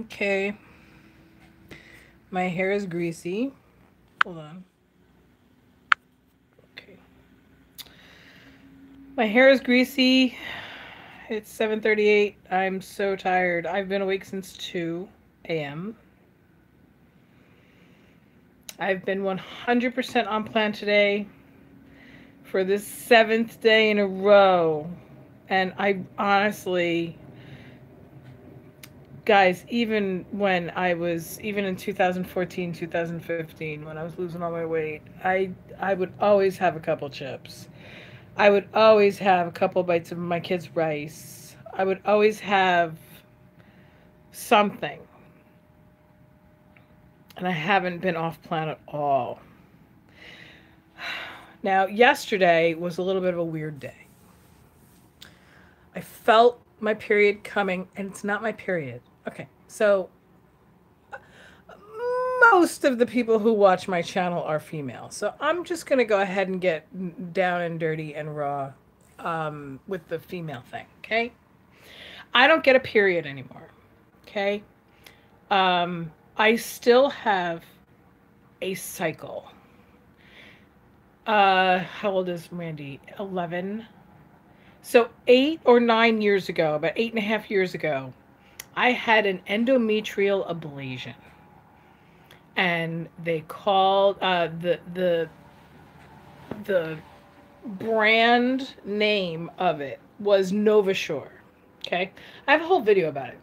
Okay. My hair is greasy. Hold on. Okay. My hair is greasy. It's 7:38. I'm so tired. I've been awake since 2 a.m. I've been 100% on plan today for this seventh day in a row. And I honestly, guys, even in 2014, 2015, when I was losing all my weight, I would always have a couple chips. I would always have a couple bites of my kids' rice. I would always have something. And I haven't been off plan at all. Now, yesterday was a little bit of a weird day. I felt my period coming, and it's not my period. Okay, so most of the people who watch my channel are female. So I'm just going to go ahead and get down and dirty and raw with the female thing, okay? I don't get a period anymore, okay? I still have a cycle. How old is Randy? 11. So 8 or 9 years ago, about 8.5 years ago, I had an endometrial ablation, and they called the brand name of it was NovaSure. Okay, I have a whole video about it.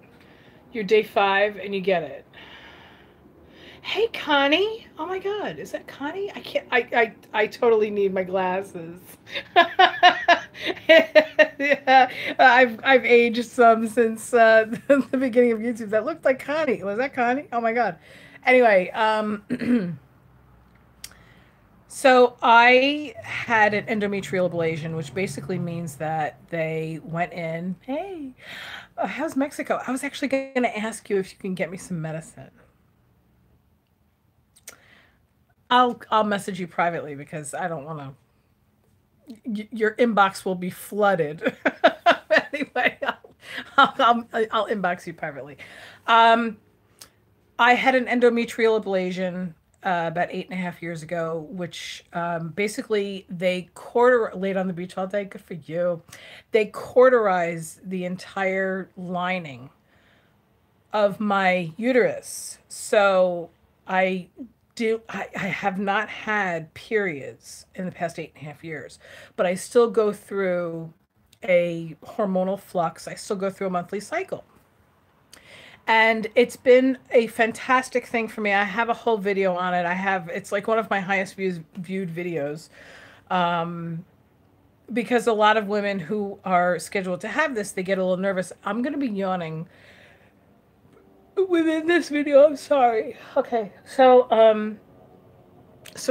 You're day 5 and you get it. Hey, Connie. Oh my God, is that Connie? I can't. I totally need my glasses. Yeah, I've aged some since the beginning of YouTube. That looked like Connie. Was that Connie? Oh my God. Anyway, so I had an endometrial ablation, which basically means that they went in. Hey, how's Mexico? I was actually going to ask you if you can get me some medicine. I'll message you privately because I don't want to. Your inbox will be flooded. Anyway, I'll inbox you privately. Um, I had an endometrial ablation about 8.5 years ago, which basically they laid on the beach all day. Good for you. They cauterize the entire lining of my uterus. So I have not had periods in the past 8.5 years, but I still go through a hormonal flux. I still go through a monthly cycle. And it's been a fantastic thing for me. I have a whole video on it. It's like one of my highest viewed videos, because a lot of women who are scheduled to have this, they get a little nervous. I'm going to be yawning within this video. I'm sorry. Okay. So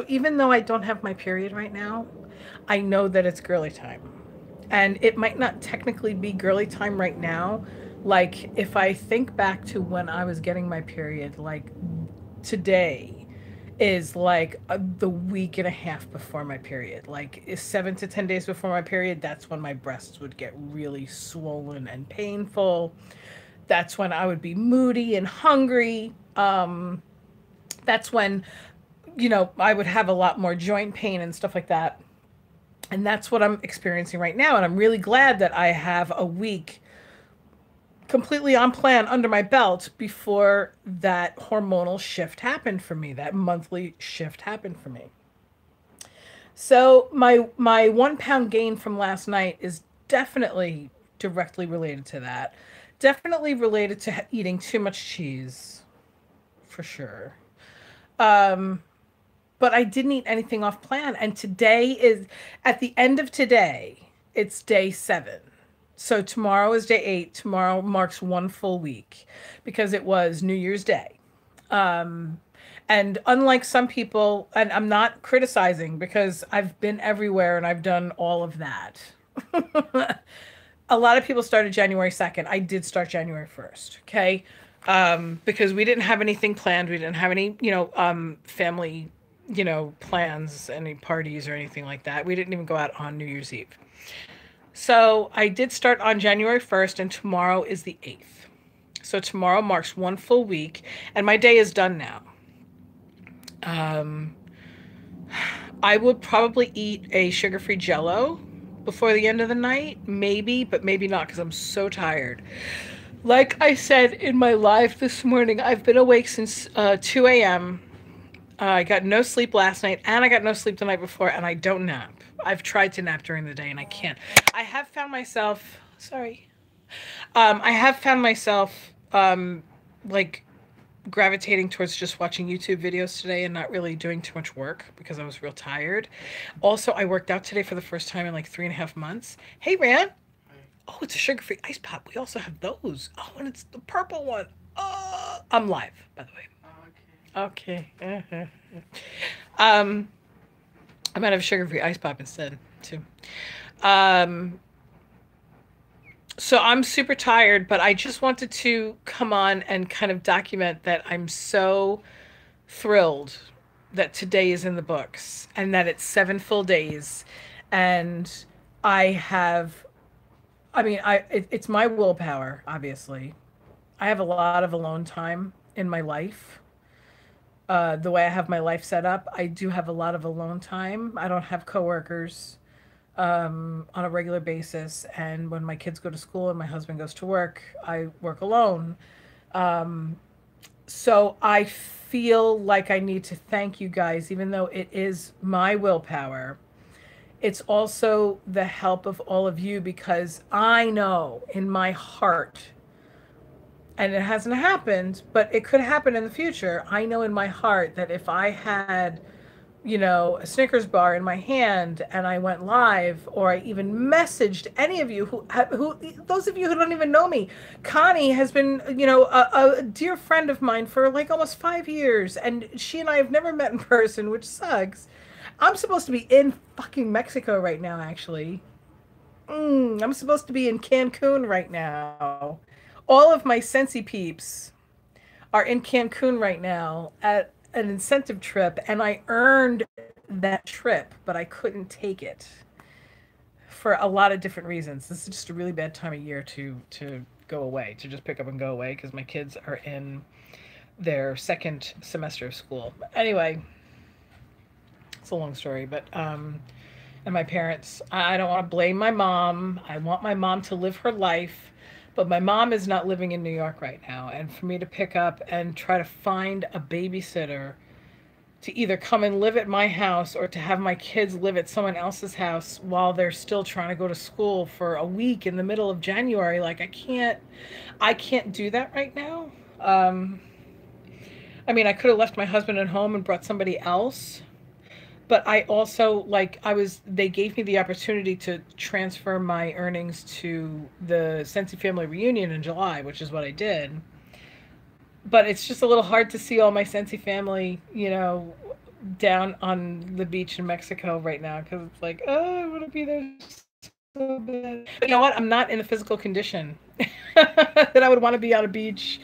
even though I don't have my period right now, I know that it's girly time. And it might not technically be girly time right now. Like if I think back to when I was getting my period, like today is like the week and a half before my period. Like 7 to 10 days before my period, that's when my breasts would get really swollen and painful. That's when I would be moody and hungry. That's when, I would have a lot more joint pain and stuff like that. And that's what I'm experiencing right now. And I'm really glad that I have a week completely on plan under my belt before that hormonal shift happened for me, that monthly shift happened for me. So my 1 pound gain from last night is definitely directly related to that. Definitely related to eating too much cheese, for sure. Um, but I didn't eat anything off plan. And today is, at the end of today, it's day 7. So tomorrow is day 8. Tomorrow marks one full week because it was New Year's Day. And unlike some people, and I'm not criticizing because I've been everywhere and I've done all of that. A lot of people started January 2nd. I did start January 1st. Okay. Because we didn't have anything planned. We didn't have any, family, plans, any parties or anything like that. We didn't even go out on New Year's Eve. So I did start on January 1st, and tomorrow is the 8th. So tomorrow marks 1 full week, and my day is done now. Um, I would probably eat a sugar-free Jello before the end of the night, maybe, but maybe not because I'm so tired. Like I said in my live this morning, I've been awake since 2 a.m. I got no sleep last night, and I got no sleep the night before, and I don't nap. I've tried to nap during the day, and I can't. I have found myself, sorry, I have found myself like gravitating towards just watching YouTube videos today and not really doing too much work because I was real tired. Also, I worked out today for the first time in like 3.5 months. Hey, Ran. Oh, it's a sugar-free ice pop. We also have those. Oh, and it's the purple one. Oh, I'm live, by the way. Okay. I might have a sugar-free ice pop instead, too. So I'm super tired, but I just wanted to come on and kind of document that I'm so thrilled that today is in the books and that it's 7 full days. And I have, I mean, it's my willpower, obviously. I have a lot of alone time in my life. The way I have my life set up, I do have a lot of alone time. I don't have coworkers on a regular basis. And when my kids go to school and my husband goes to work, I work alone. So I feel like I need to thank you guys, even though it is my willpower. It's also the help of all of you because I know in my heart, and it hasn't happened, but it could happen in the future. I know in my heart that if I had, a Snickers bar in my hand and I went live, or I even messaged any of you who those of you who don't even know me, Connie has been, a dear friend of mine for like almost 5 years, and she and I have never met in person, which sucks. I'm supposed to be in fucking Mexico right now, actually. I'm supposed to be in Cancun right now. All of my Sensi peeps are in Cancun right now at an incentive trip, and I earned that trip, but I couldn't take it for a lot of different reasons. This is just a really bad time of year to go away, to just pick up and go away because my kids are in their second semester of school. But anyway, it's a long story, but and my parents, I don't want to blame my mom. I want my mom to live her life, but my mom is not living in New York right now. And for me to pick up and try to find a babysitter to either come and live at my house or to have my kids live at someone else's house while they're still trying to go to school for a week in the middle of January, like I can't do that right now. I mean, I could have left my husband at home and brought somebody else, but I also they gave me the opportunity to transfer my earnings to the Sensi family reunion in July, which is what I did. But it's just a little hard to see all my Sensi family, down on the beach in Mexico right now because it's like, oh, I want to be there so bad. But you know what? I'm not in the physical condition that I would want to be on a beach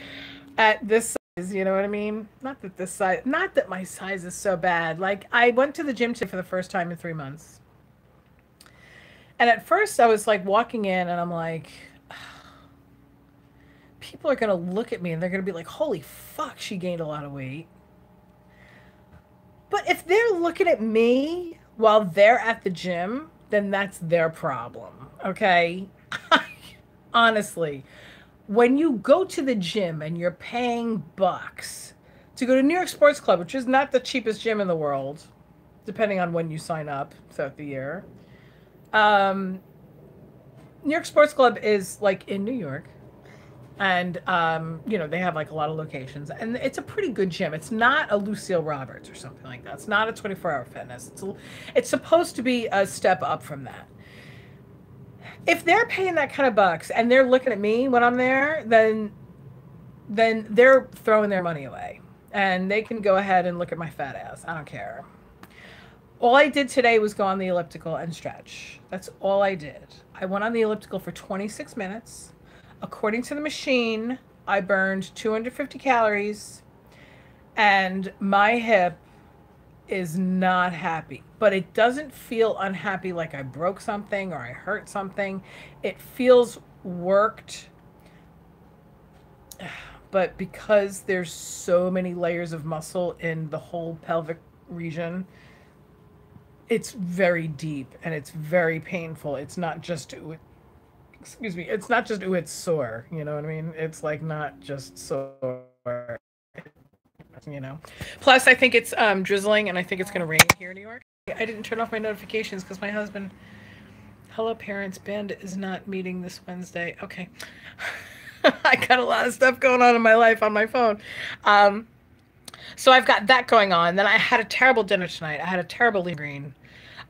at this size, you know what I mean? Not that my size is so bad. Like, I went to the gym today for the first time in 3 months. And at first I was like walking in and I'm like, people are going to look at me and they're going to be like, holy fuck, she gained a lot of weight. But if they're looking at me while they're at the gym, then that's their problem, okay? Honestly, when you go to the gym and you're paying bucks to go to New York Sports Club, which is not the cheapest gym in the world, depending on when you sign up throughout the year. New York Sports Club is like in New York. And, they have like a lot of locations, and it's a pretty good gym. It's not a Lucille Roberts or something like that. It's not a 24-hour fitness. It's supposed to be a step up from that. If they're paying that kind of bucks and they're looking at me when I'm there, then they're throwing their money away, and they can go ahead and look at my fat ass. I don't care. All I did today was go on the elliptical and stretch. That's all I did. I went on the elliptical for 26 minutes. According to the machine, I burned 250 calories, and my hip is not happy. But it doesn't feel unhappy like I broke something or I hurt something. It feels worked. But because there's so many layers of muscle in the whole pelvic region, it's very deep and it's very painful. It's not just, excuse me, it's not just, ooh, it's sore. You know what I mean? It's like not just sore, you know. Plus, I think it's drizzling and I think it's going to rain here in New York. I didn't turn off my notifications because my husband, hello parents, band is not meeting this Wednesday. Okay. I got a lot of stuff going on in my life on my phone. Um, so I've got that going on. Then I had a terrible dinner tonight. I had a terrible lean green.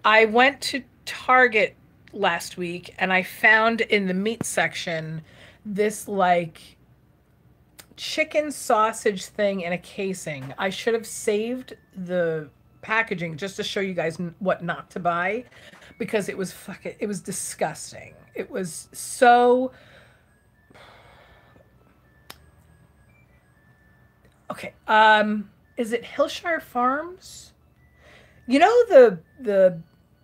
I went to Target last week and I found in the meat section this like chicken sausage thing in a casing. I should have saved the packaging just to show you guys what not to buy because it was disgusting. It was so okay. Is it Hillshire Farms? You know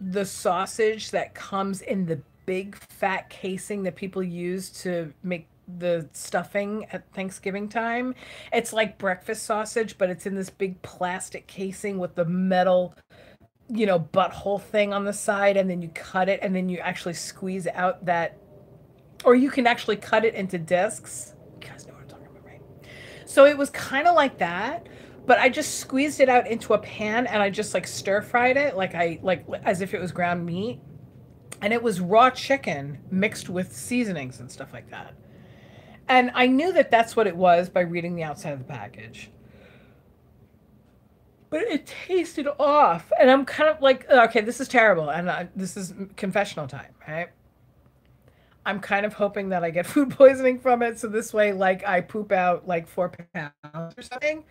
the sausage that comes in the big fat casing that people use to make the stuffing at Thanksgiving time. It's like breakfast sausage, but it's in this big plastic casing with the metal, butthole thing on the side, and then you cut it, and then you actually squeeze out that, or you can actually cut it into discs. You guys know what I'm talking about, right? So it was kind of like that, but I just squeezed it out into a pan and I just like stir fried it like as if it was ground meat. And it was raw chicken mixed with seasonings and stuff like that. And I knew that that's what it was by reading the outside of the package. But it tasted off. And I'm kind of like, okay, this is terrible. And this is confessional time, right? I'm kind of hoping that I get food poisoning from it. So this way, like, I poop out like 4 pounds or something.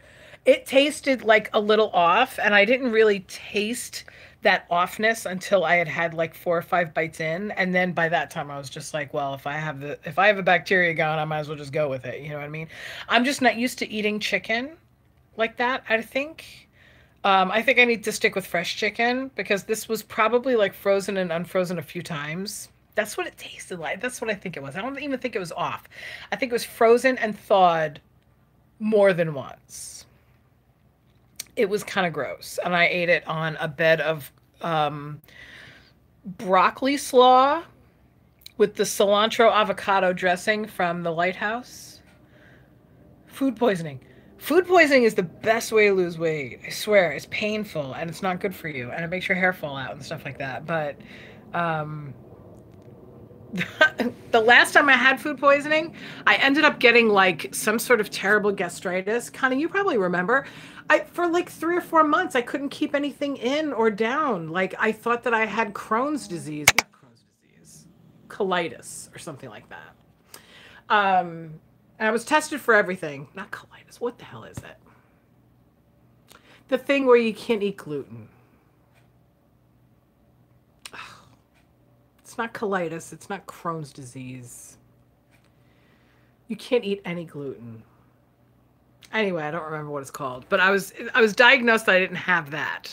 It tasted like a little off. And I didn't really taste that offness until I had had like 4 or 5 bites in. And then by that time I was just like, well, if I have a bacteria going, I might as well just go with it. You know what I mean? I'm just not used to eating chicken like that, I think. I think I need to stick with fresh chicken because this was probably like frozen and unfrozen a few times. That's what it tasted like. That's what I think it was. I don't even think it was off. I think it was frozen and thawed more than once. It was kind of gross. And I ate it on a bed of broccoli slaw with the cilantro avocado dressing from the Lighthouse. Food poisoning. Food poisoning is the best way to lose weight. I swear, it's painful and it's not good for you and it makes your hair fall out and stuff like that. But the last time I had food poisoning, I ended up getting like some sort of terrible gastritis. Connie, you probably remember. For like 3 or 4 months, I couldn't keep anything in or down. Like I thought that I had Crohn's disease, not Crohn's disease, colitis or something like that. And I was tested for everything. Not colitis. What the hell is it? The thing where you can't eat gluten. It's not colitis. It's not Crohn's disease. You can't eat any gluten. Anyway, I don't remember what it's called. But I was diagnosed that I didn't have that.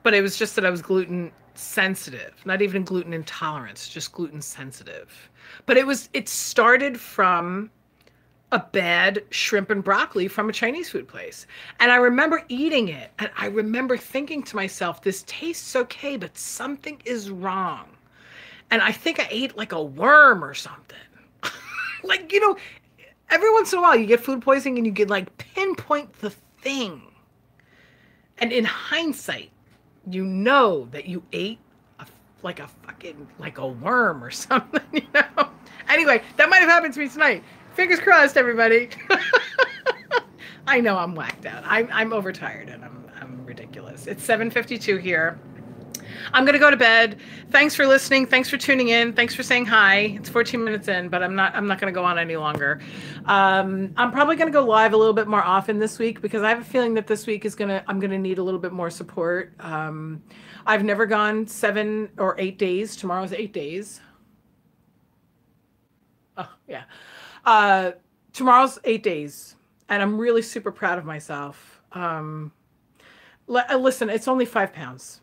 But it was just that I was gluten sensitive. Not even gluten intolerance, just gluten sensitive. But it started from a bad shrimp and broccoli from a Chinese food place. And I remember eating it. And I remember thinking to myself, this tastes okay, but something is wrong. And I think I ate like a worm or something. Like, every once in a while you get food poisoning and you get like pinpoint the thing. And in hindsight, you know that you ate like a worm or something, Anyway, that might have happened to me tonight. Fingers crossed, everybody. I know I'm whacked out. I'm overtired and I'm ridiculous. It's 7:52 here. I'm going to go to bed. Thanks for listening. Thanks for tuning in. Thanks for saying hi. It's 14 minutes in, but I'm not going to go on any longer. I'm probably going to go live a little bit more often this week because I have a feeling that this week I'm going to need a little bit more support. I've never gone 7 or 8 days. Tomorrow's 8 days. Oh, yeah. Tomorrow's 8 days and I'm really super proud of myself. Listen, it's only 5 pounds.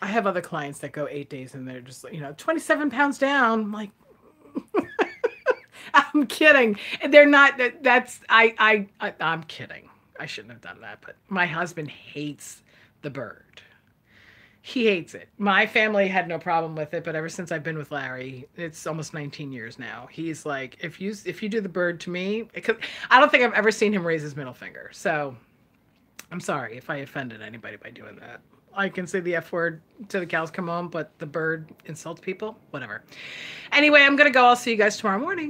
I have other clients that go 8 days and they're just, 27 pounds down. I'm like, I'm kidding. They're not. I'm kidding. I shouldn't have done that. But my husband hates the bird. He hates it. My family had no problem with it, but ever since I've been with Larry, it's almost 19 years now. He's like, if you do the bird to me, because I don't think I've ever seen him raise his middle finger. So I'm sorry if I offended anybody by doing that. I can say the F word till the cows come home, but the bird insults people. Whatever. Anyway, I'm gonna go. I'll see you guys tomorrow morning.